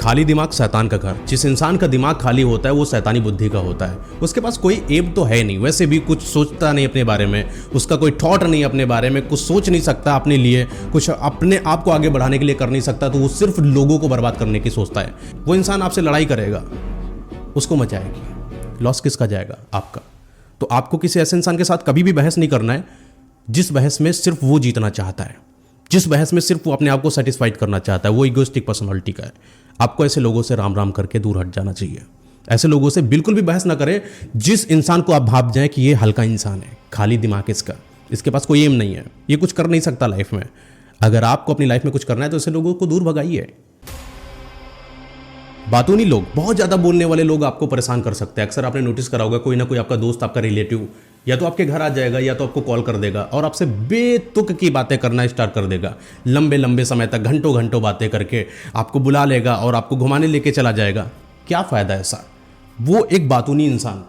खाली दिमाग शैतान का घर। जिस इंसान का दिमाग खाली होता है वो शैतानी बुद्धि का होता है। उसके पास कोई एम तो है नहीं, वैसे भी कुछ सोचता नहीं अपने बारे में, उसका कोई थॉट नहीं अपने बारे में, कुछ सोच नहीं सकता अपने लिए, कुछ अपने आप को आगे बढ़ाने के लिए कर नहीं सकता, तो वो सिर्फ लोगों को बर्बाद करने की सोचता है। वो इंसान आपसे लड़ाई करेगा, उसको मजा आएगी, लॉस किसका जाएगा? आपका। तो आपको किसी ऐसे इंसान के साथ कभी भी बहस नहीं करना है जिस बहस में सिर्फ वो जीतना चाहता है, जिस बहस में सिर्फ वो अपने आप को सेटिस्फाइड करना चाहता है, वो इगोइस्टिक पर्सनालिटी का है। आपको ऐसे लोगों से राम राम करके दूर हट जाना चाहिए। ऐसे लोगों से बिल्कुल भी बहस ना करें जिस इंसान को आप भाप जाएं कि ये हल्का इंसान है, खाली दिमाग इसका, इसके पास कोई एम नहीं है, ये कुछ कर नहीं सकता लाइफ में। अगर आपको अपनी लाइफ में कुछ करना है तो ऐसे लोगों को दूर भगाइए। बातूनी लोग, बहुत ज़्यादा बोलने वाले लोग आपको परेशान कर सकते हैं। अक्सर आपने नोटिस करा होगा, कोई ना कोई आपका दोस्त, आपका रिलेटिव या तो आपके घर आ जाएगा या तो आपको कॉल कर देगा और आपसे बेतुक की बातें करना स्टार्ट कर देगा। लंबे लंबे समय तक घंटों घंटों बातें करके आपको बुला लेगा और आपको घुमाने लेके चला जाएगा। क्या फ़ायदा ऐसा? वो एक बातूनी इंसान,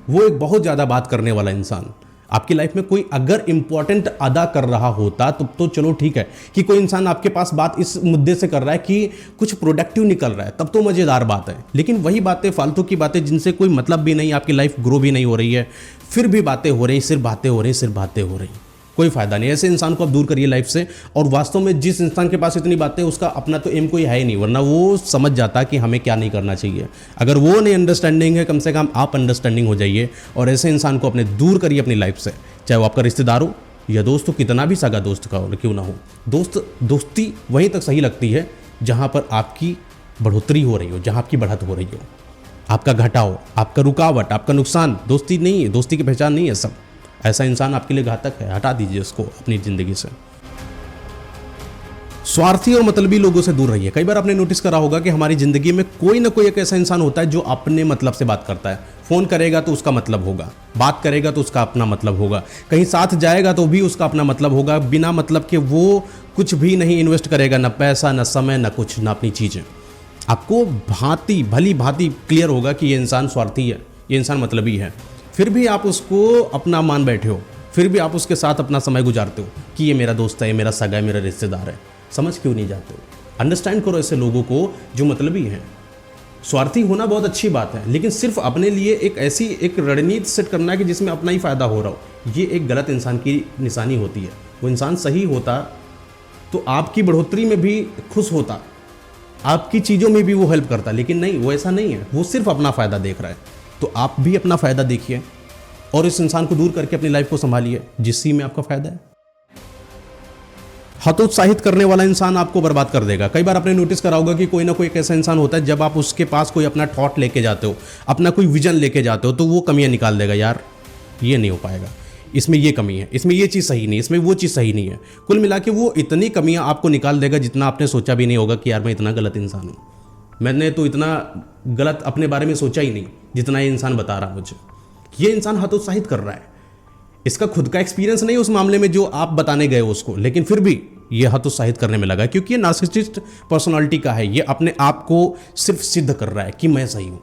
वो एक बहुत ज़्यादा बात करने वाला इंसान। आपकी लाइफ में कोई अगर इंपॉर्टेंट अदा कर रहा होता तो चलो ठीक है कि कोई इंसान आपके पास बात इस मुद्दे से कर रहा है कि कुछ प्रोडक्टिव निकल रहा है, तब तो मज़ेदार बात है। लेकिन वही बातें, फालतू की बातें जिनसे कोई मतलब भी नहीं, आपकी लाइफ ग्रो भी नहीं हो रही है, फिर भी बातें हो रही, सिर्फ बातें हो रही, सिर्फ बातें हो रही, कोई फायदा नहीं। ऐसे इंसान को आप दूर करिए लाइफ से। और वास्तव में जिस इंसान के पास इतनी बातें, उसका अपना तो एम कोई है ही नहीं, वरना वो समझ जाता कि हमें क्या नहीं करना चाहिए। अगर वो नहीं अंडरस्टैंडिंग है, कम से कम आप अंडरस्टैंडिंग हो जाइए और ऐसे इंसान को अपने दूर करिए अपनी लाइफ से। चाहे वो आपका रिश्तेदार हो या दोस्त हो, कितना भी सगा दोस्त का हो क्यों ना हो। दोस्ती वहीं तक सही लगती है जहाँ पर आपकी बढ़ोतरी हो रही हो, जहाँ आपकी बढ़त हो रही हो। आपका घाटा हो, आपका रुकावट, आपका नुकसान दोस्ती नहीं है, दोस्ती की पहचान नहीं है सब। ऐसा इंसान आपके लिए घातक है, हटा दीजिए उसको अपनी ज़िंदगी से। स्वार्थी और मतलबी लोगों से दूर रहिए। कई बार आपने नोटिस करा होगा कि हमारी ज़िंदगी में कोई ना कोई एक ऐसा इंसान होता है जो अपने मतलब से बात करता है। फ़ोन करेगा तो उसका मतलब होगा, बात करेगा तो उसका अपना मतलब होगा, कहीं साथ जाएगा तो भी उसका अपना मतलब होगा। बिना मतलब के वो कुछ भी नहीं इन्वेस्ट करेगा, ना पैसा, ना समय, ना कुछ, ना अपनी चीज़ें। आपको भली भांति क्लियर होगा कि ये इंसान स्वार्थी है, ये इंसान मतलबी है। फिर भी आप उसको अपना मान बैठे हो, फिर भी आप उसके साथ अपना समय गुजारते हो कि ये मेरा दोस्त है, मेरा सगा है, मेरा रिश्तेदार है। समझ क्यों नहीं जाते हो? अंडरस्टैंड करो ऐसे लोगों को जो मतलबी हैं। स्वार्थी होना बहुत अच्छी बात है, लेकिन सिर्फ अपने लिए एक रणनीति सेट करना है कि जिसमें अपना ही फायदा हो रहा हो, ये एक गलत इंसान की निशानी होती है। वो इंसान सही होता तो आपकी बढ़ोतरी में भी खुश होता, आपकी चीज़ों में भी वो हेल्प करता, लेकिन नहीं, वो ऐसा नहीं है। वो सिर्फ अपना फ़ायदा देख रहा है। तो आप भी अपना फ़ायदा देखिए और इस इंसान को दूर करके अपनी लाइफ को संभालिए जिससे में आपका फ़ायदा है। हतोत्साहित करने वाला इंसान आपको बर्बाद कर देगा। कई बार आपने नोटिस करा होगा कि कोई ना कोई एक ऐसा इंसान होता है, जब आप उसके पास कोई अपना थॉट लेके जाते हो, अपना कोई विजन लेके जाते हो, तो वो कमियां निकाल देगा। यार ये नहीं हो पाएगा, इसमें ये कमी है, इसमें ये चीज़ सही नहीं, इसमें वो चीज़ सही नहीं है। कुल मिला के वो इतनी कमियां आपको निकाल देगा जितना आपने सोचा भी नहीं होगा कि यार मैं इतना गलत इंसान हूँ, मैंने तो इतना गलत अपने बारे में सोचा ही नहीं जितना ये इंसान बता रहा मुझे। ये इंसान हतोत्साहित कर रहा है, इसका खुद का एक्सपीरियंस नहीं उस मामले में जो आप बताने गए उसको, लेकिन फिर भी ये हतोत्साहित करने में लगा क्योंकि ये नार्सिसिस्ट पर्सनालिटी का है। ये अपने आप को सिर्फ सिद्ध कर रहा है कि मैं सही हूँ,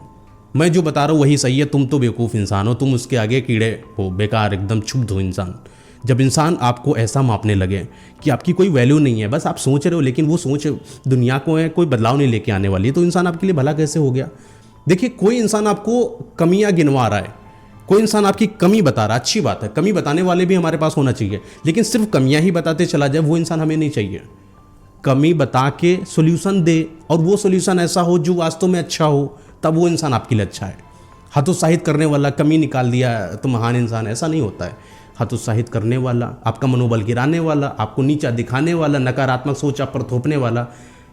मैं जो बता रहा हूँ वही सही है, तुम तो बेवकूफ़ इंसान हो, तुम उसके आगे कीड़े हो, बेकार, एकदम क्षुब्ध हो इंसान। जब इंसान आपको ऐसा मापने लगे कि आपकी कोई वैल्यू नहीं है, बस आप सोच रहे हो, लेकिन वो सोच दुनिया को है, कोई बदलाव नहीं लेके आने वाली है, तो इंसान आपके लिए भला कैसे हो गया? देखिए, कोई इंसान आपको कमियां गिनवा रहा है, कोई इंसान आपकी कमी बता रहा है, अच्छी बात है, कमी बताने वाले भी हमारे पास होना चाहिए, लेकिन सिर्फ कमियां ही बताते चला जाए, वो इंसान हमें नहीं चाहिए। कमी बता के सोल्यूशन दे, और वो सोल्यूशन ऐसा हो जो वास्तव में अच्छा हो, तब वो इंसान आपके लिए अच्छा है। हतोत्साहित करने वाला, कमी निकाल दिया तो महान इंसान, ऐसा नहीं होता है। हतोत्साहित करने वाला, आपका मनोबल गिराने वाला, आपको नीचा दिखाने वाला, नकारात्मक सोच आप पर थोपने वाला,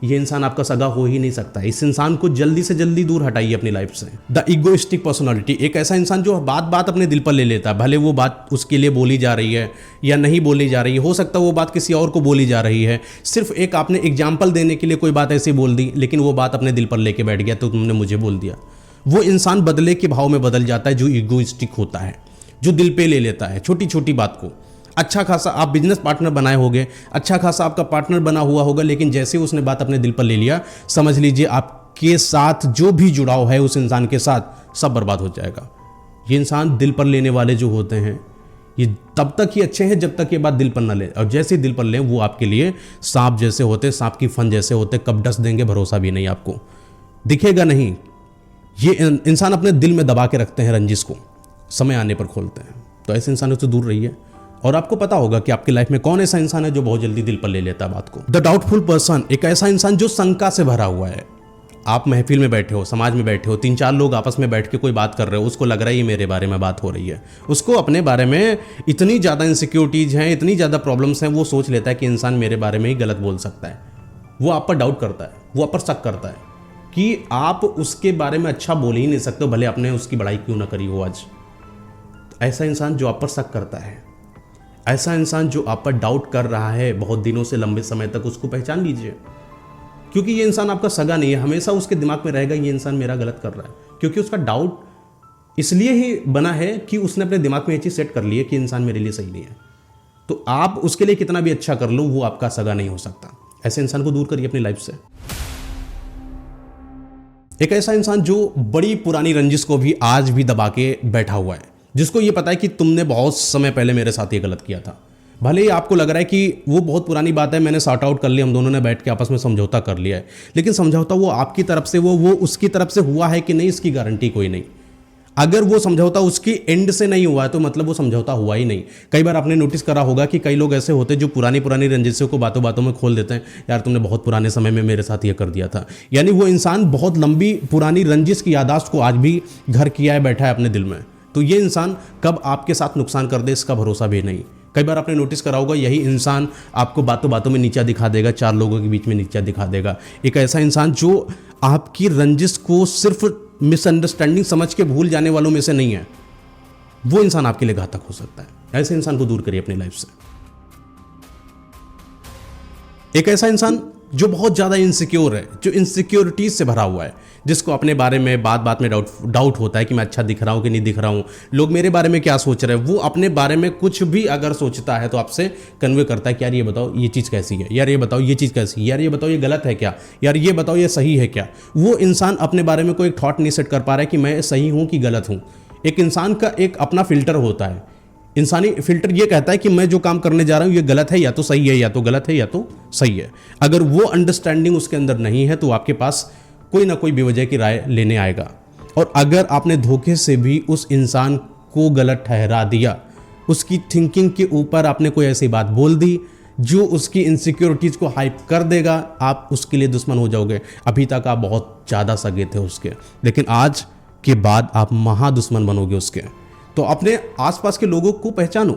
ये इंसान आपका सगा हो ही नहीं सकता। इस इंसान को जल्दी से जल्दी दूर हटाइए अपनी लाइफ से। द इगोइस्टिक पर्सनालिटी, एक ऐसा इंसान जो बात बात अपने दिल पर ले लेता है, भले वो बात उसके लिए बोली जा रही है या नहीं बोली जा रही है, हो सकता है वो बात किसी और को बोली जा रही है, सिर्फ एक आपने एग्जाम्पल देने के लिए कोई बात ऐसी बोल दी, लेकिन वो बात अपने दिल पर लेके बैठ गया तो तुमने मुझे बोल दिया। वो इंसान बदले के भाव में बदल जाता है जो इगोइस्टिक होता है, जो दिल पे ले लेता है छोटी छोटी बात को। अच्छा खासा आप बिजनेस पार्टनर बनाए होगे, अच्छा खासा आपका पार्टनर बना हुआ होगा, लेकिन जैसे उसने बात अपने दिल पर ले लिया, समझ लीजिए आपके साथ जो भी जुड़ाव है उस इंसान के साथ सब बर्बाद हो जाएगा। ये इंसान दिल पर लेने वाले जो होते हैं, ये तब तक ही अच्छे हैं जब तक ये बात दिल पर न ले, और जैसे दिल पर लें वो आपके लिए सांप जैसे होते, सांप की फन जैसे होते, कब डस देंगे भरोसा भी नहीं आपको। दिखेगा नहीं। ये इंसान अपने दिल में दबा के रखते हैं रंजिश को, समय आने पर खोलते हैं। तो ऐसे इंसानों से दूर रहिए। और आपको पता होगा कि आपकी लाइफ में कौन ऐसा इंसान है जो बहुत जल्दी दिल पर ले लेता है बात को। द डाउटफुल पर्सन, एक ऐसा इंसान जो शंका से भरा हुआ है। आप महफिल में बैठे हो, समाज में बैठे हो, 3-4 लोग आपस में बैठ के कोई बात कर रहे हो, उसको लग रहा है ये मेरे बारे में बात हो रही है। उसको अपने बारे में इतनी ज़्यादा इनसिक्योरिटीज़ हैं, इतनी ज़्यादा प्रॉब्लम्स हैं, वो सोच लेता है कि इंसान मेरे बारे में ही गलत बोल सकता है। वो आप पर डाउट करता है, वो आप पर शक करता है कि आप उसके बारे में अच्छा बोल ही नहीं सकते, भले आपने उसकी बड़ाई क्यों ना करी हो आज। ऐसा इंसान जो आप पर शक करता है, ऐसा इंसान जो आप पर डाउट कर रहा है बहुत दिनों से, लंबे समय तक, उसको पहचान लीजिए। क्योंकि ये इंसान आपका सगा नहीं है। हमेशा उसके दिमाग में रहेगा ये इंसान मेरा गलत कर रहा है, क्योंकि उसका डाउट इसलिए ही बना है कि उसने अपने दिमाग में ये चीज़ सेट कर ली है कि इंसान मेरे लिए सही नहीं है। तो आप उसके लिए कितना भी अच्छा कर लो, वो आपका सगा नहीं हो सकता। ऐसे इंसान को दूर करिए अपनी लाइफ से। एक ऐसा इंसान जो बड़ी पुरानी रंजिश को भी आज भी दबा के बैठा हुआ है, जिसको ये पता है कि तुमने बहुत समय पहले मेरे साथ ये गलत किया था। भले ही आपको लग रहा है कि वो बहुत पुरानी बात है, मैंने सॉर्ट आउट कर लिया, हम दोनों ने बैठ के आपस में समझौता कर लिया है, लेकिन समझौता वो आपकी तरफ से वो उसकी तरफ से हुआ है कि नहीं, इसकी गारंटी कोई नहीं। अगर वो समझौता उसकी एंड से नहीं हुआ है तो मतलब वो समझौता हुआ ही नहीं। कई बार आपने नोटिस करा होगा कि कई लोग ऐसे होते हैं जो पुरानी पुरानी रंजिशों को बातों बातों में खोल देते हैं, यार तुमने बहुत पुराने समय में मेरे साथ ये कर दिया था। यानी वो इंसान बहुत लंबी पुरानी रंजिश की यादाश्त को आज भी घर किया है, बैठा है अपने दिल में। तो ये इंसान कब आपके साथ नुकसान कर दे इसका भरोसा भी नहीं। कई बार आपने नोटिस करा होगा यही इंसान आपको बातों बातों में नीचा दिखा देगा, 4 लोगों के बीच में नीचा दिखा देगा। एक ऐसा इंसान जो आपकी रंजिश को सिर्फ मिसअंडरस्टैंडिंग समझ के भूल जाने वालों में से नहीं है, वो इंसान आपके लिए घातक हो सकता है। ऐसे इंसान को दूर करिए अपनी लाइफ से। एक ऐसा इंसान जो बहुत ज़्यादा इनसिक्योर है, जो इनसिक्योरिटीज से भरा हुआ है, जिसको अपने बारे में बात बात में डाउट होता है कि मैं अच्छा दिख रहा हूँ कि नहीं दिख रहा हूँ, लोग मेरे बारे में क्या सोच रहे हैं। वो अपने बारे में कुछ भी अगर सोचता है तो आपसे कन्वे करता है कि यार ये बताओ ये चीज़ कैसी है, यार ये बताओ ये चीज़ कैसी है, यार ये बताओ ये गलत है क्या, यार ये बताओ ये सही है क्या। वो इंसान अपने बारे में कोई थॉट नहीं सेट कर पा रहा है कि मैं सही हूँ कि गलत हूँ। एक इंसान का एक अपना फिल्टर होता है, इंसानी फिल्टर ये कहता है कि मैं जो काम करने जा रहा हूँ ये गलत है या तो सही है, या तो गलत है या तो सही है। अगर वो अंडरस्टैंडिंग उसके अंदर नहीं है तो आपके पास कोई ना कोई बेवजह की राय लेने आएगा। और अगर आपने धोखे से भी उस इंसान को गलत ठहरा दिया, उसकी थिंकिंग के ऊपर आपने कोई ऐसी बात बोल दी जो उसकी इनसिक्योरिटीज़ को हाइप कर देगा, आप उसके लिए दुश्मन हो जाओगे। अभी तक आप बहुत ज़्यादा सगे थे उसके, लेकिन आज के बाद आप महा दुश्मन बनोगे उसके। तो अपने आसपास के लोगों को पहचानो।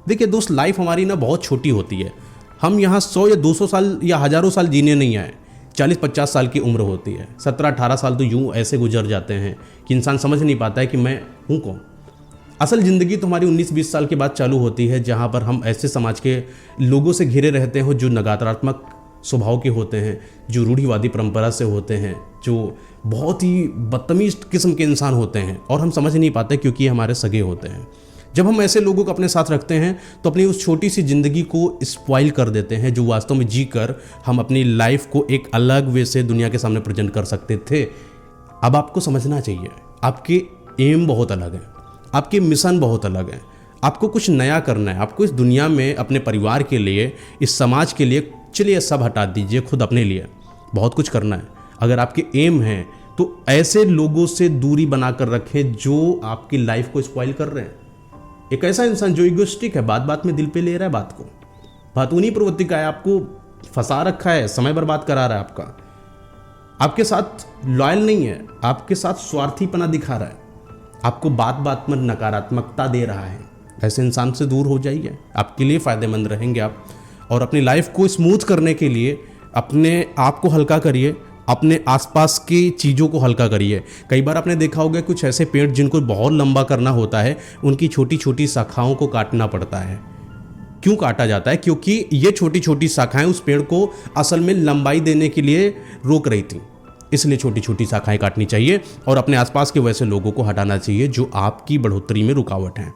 देखिए दोस्त, लाइफ हमारी ना बहुत छोटी होती है। हम यहाँ 100 या 200 साल या हज़ारों साल जीने नहीं आए। 40-50 साल की उम्र होती है। 17-18 साल तो यूँ ऐसे गुजर जाते हैं कि इंसान समझ नहीं पाता है कि मैं हूँ कौन। असल ज़िंदगी तो हमारी 19-20 साल के बाद चालू होती है, जहाँ पर हम ऐसे समाज के लोगों से घिरे रहते हैं जो नकारात्मक स्वभाव के होते हैं, जो रूढ़िवादी परंपरा से होते हैं, जो बहुत ही बदतमीज किस्म के इंसान होते हैं, और हम समझ नहीं पाते क्योंकि ये हमारे सगे होते हैं। जब हम ऐसे लोगों को अपने साथ रखते हैं तो अपनी उस छोटी सी ज़िंदगी को स्पॉइल कर देते हैं, जो वास्तव में जी कर हम अपनी लाइफ को एक अलग वे से दुनिया के सामने प्रेजेंट कर सकते थे। अब आपको समझना चाहिए, आपके एम बहुत अलग है, आपके मिशन बहुत अलग है। आपको कुछ नया करना है। आपको इस दुनिया में अपने परिवार के लिए, इस समाज के लिए, चलिए सब हटा दीजिए, खुद अपने लिए बहुत कुछ करना है। अगर आपके एम हैं तो ऐसे लोगों से दूरी बनाकर रखें जो आपकी लाइफ को स्पॉइल कर रहे हैं। एक ऐसा इंसान जो इगोइस्टिक है, बात बात में दिल पे ले रहा है बात को, बात उन्हीं प्रवृत्ति का है, आपको फंसा रखा है, समय बर्बाद करा रहा है आपका, आपके साथ लॉयल नहीं है, आपके साथ स्वार्थीपना दिखा रहा है, आपको बात बात में नकारात्मकता दे रहा है। ऐसे इंसान से दूर हो जाइए, आपके लिए फ़ायदेमंद रहेंगे आप। और अपनी लाइफ को स्मूथ करने के लिए अपने आप को हल्का करिए, अपने आसपास की चीज़ों को हल्का करिए। कई बार आपने देखा होगा कुछ ऐसे पेड़ जिनको बहुत लंबा करना होता है, उनकी छोटी छोटी शाखाओं को काटना पड़ता है। क्यों काटा जाता है? क्योंकि ये छोटी छोटी शाखाएं उस पेड़ को असल में लंबाई देने के लिए रोक रही थी, इसलिए छोटी छोटी शाखाएं काटनी चाहिए और अपने आसपास के वैसे लोगों को हटाना चाहिए जो आपकी बढ़ोतरी में रुकावट हैं।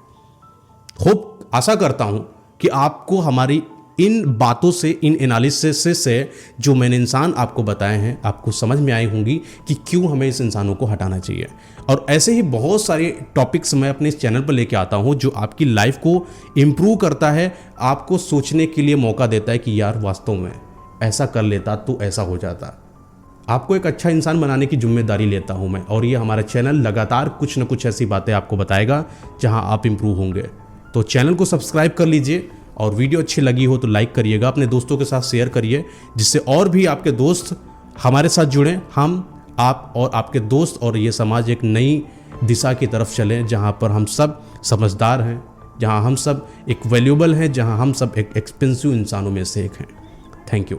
खूब आशा करता हूं कि आपको हमारी इन बातों से, इन एनालिसिस से जो मैंने इंसान आपको बताए हैं, आपको समझ में आई होंगी कि क्यों हमें इस इंसानों को हटाना चाहिए। और ऐसे ही बहुत सारे टॉपिक्स मैं अपने इस चैनल पर लेके आता हूं जो आपकी लाइफ को इम्प्रूव करता है, आपको सोचने के लिए मौका देता है कि यार वास्तव में ऐसा कर लेता तो ऐसा हो जाता। आपको एक अच्छा इंसान बनाने की जिम्मेदारी लेता हूं मैं, और ये हमारा चैनल लगातार कुछ न कुछ ऐसी बातें आपको बताएगा जहां आप इम्प्रूव होंगे। तो चैनल को सब्सक्राइब कर लीजिए, और वीडियो अच्छी लगी हो तो लाइक करिएगा, अपने दोस्तों के साथ शेयर करिए, जिससे और भी आपके दोस्त हमारे साथ जुड़ें, हम, आप और आपके दोस्त और ये समाज एक नई दिशा की तरफ चलें, जहाँ पर हम सब समझदार हैं, जहाँ हम सब एक वैल्यूबल हैं, जहाँ हम सब एक एक्सपेंसिव इंसानों में से एक हैं। Thank you.